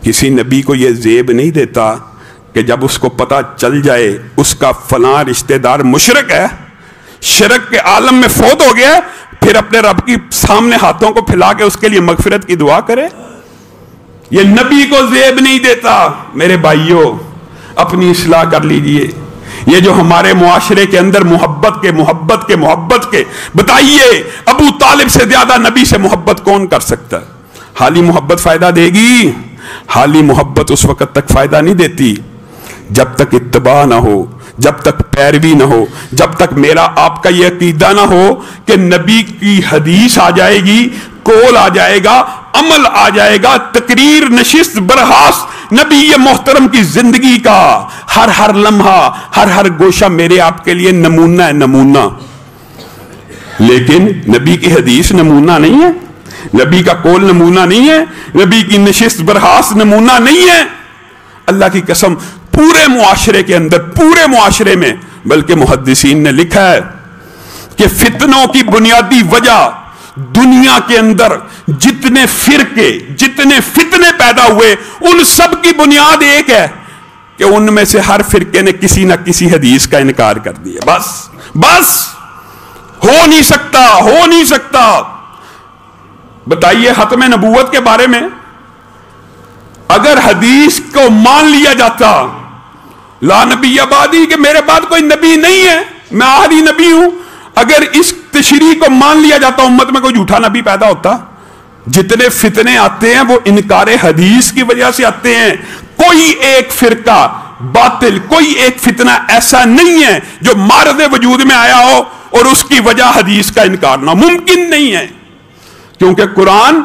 کسی نبی کو یہ زیب نہیں دیتا کہ جب اس کو پتہ چل جائے اس کا فلاں رشتہ دار مشرک ہے، شرک کے عالم میں فوت ہو گیا، پھر اپنے رب کی سامنے ہاتھوں کو پھیلا کے اس کے لیے مغفرت کی دعا کرے؟ یہ نبی کو زیب نہیں دیتا۔ میرے بھائیوں، اپنی اصلاح کر لیجئے۔ یہ جو ہمارے معاشرے کے اندر محبت کے بتائیے، ابو طالب سے زیادہ نبی سے محبت کون کر سکتا ہے؟ حالی محبت فائدہ دے گی؟ حالی محبت اس وقت تک فائدہ نہیں دیتی جب تک اتباع نہ ہو، جب تک پیروی نہ ہو، جب تک میرا آپ کا یہ عقیدہ نہ ہو کہ نبی کی حدیث آ جائے گی، قول آ جائے گا، عمل آ جائے گا، تقریر، نشست، برخاست، نبی محترم کی زندگی کا ہر لمحہ، ہر گوشہ میرے آپ کے لیے نمونہ ہے، نمونہ۔ لیکن نبی کی حدیث نمونہ نہیں ہے، نبی کا قول نمونہ نہیں ہے، نبی کی نشست برخاست نمونہ نہیں ہے۔ اللہ کی قسم، پورے معاشرے کے اندر، پورے معاشرے میں، بلکہ محدثین نے لکھا ہے کہ فتنوں کی بنیادی وجہ، دنیا کے اندر جتنے فرقے، جتنے فتنے پیدا ہوئے، ان سب کی بنیاد ایک ہے کہ ان میں سے ہر فرقے نے کسی نہ کسی حدیث کا انکار کر دیا۔ بس ہو نہیں سکتا۔ بتائیے، ختم نبوت کے بارے میں اگر حدیث کو مان لیا جاتا، لا نبی بعدی، کہ میرے بعد کوئی نبی نہیں ہے، میں آخری نبی ہوں، اگر اس تشریح کو مان لیا جاتا، امت میں کوئی جھوٹا نبی پیدا ہوتا؟ جتنے فتنے آتے ہیں وہ انکار حدیث کی وجہ سے آتے ہیں۔ کوئی ایک فرقہ باطل، کوئی ایک فتنہ ایسا نہیں ہے جو مارد وجود میں آیا ہو اور اس کی وجہ حدیث کا انکار نہ، ممکن نہیں ہے۔ کیونکہ قرآن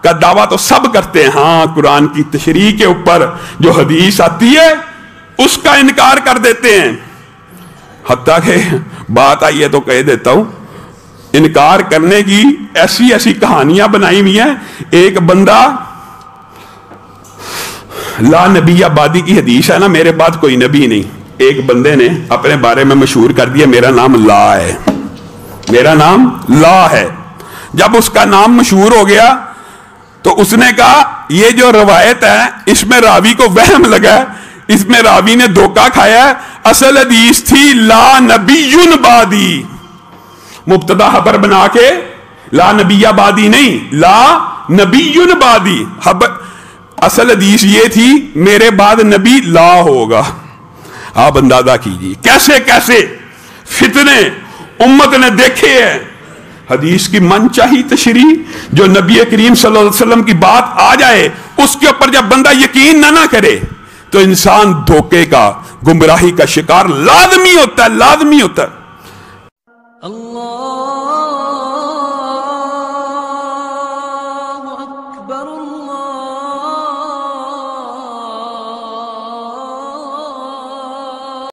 کا دعویٰ تو سب کرتے ہیں، ہاں قرآن کی تشریح کے اوپر جو حدیث آتی ہے اس کا انکار کر دیتے ہیں۔ حتیٰ کہ بات آئی ہے تو کہہ دیتا ہوں، انکار کرنے کی ایسی کہانیاں بنائی ہوئی ہیں۔ ایک بندہ، لا نبی بعدی کی حدیث ہے نا، میرے بعد کوئی نبی نہیں، ایک بندے نے اپنے بارے میں مشہور کر دیا میرا نام لا ہے، میرا نام لا ہے۔ جب اس کا نام مشہور ہو گیا تو اس نے کہا یہ جو روایت ہے اس میں راوی کو وہم لگا ہے، اس میں راوی نے دھوکہ کھایا ہے، اصل حدیث تھی لا نبی بعدی، مبتدا خبر بنا کے لا نبی بعدی نہیں، لا نبی بعدی، اصل حدیث یہ تھی میرے بعد نبی لا ہوگا۔ آپ اندازہ کیجیے کیسے فتنے امت نے دیکھے ہیں۔ حدیث کی من چاہی تشریح، جو نبی کریم صلی اللہ علیہ وسلم کی بات آ جائے اس کے اوپر جب بندہ یقین نہ کرے تو انسان دھوکے کا، گمراہی کا شکار لازمی ہوتا ہے۔ اللہ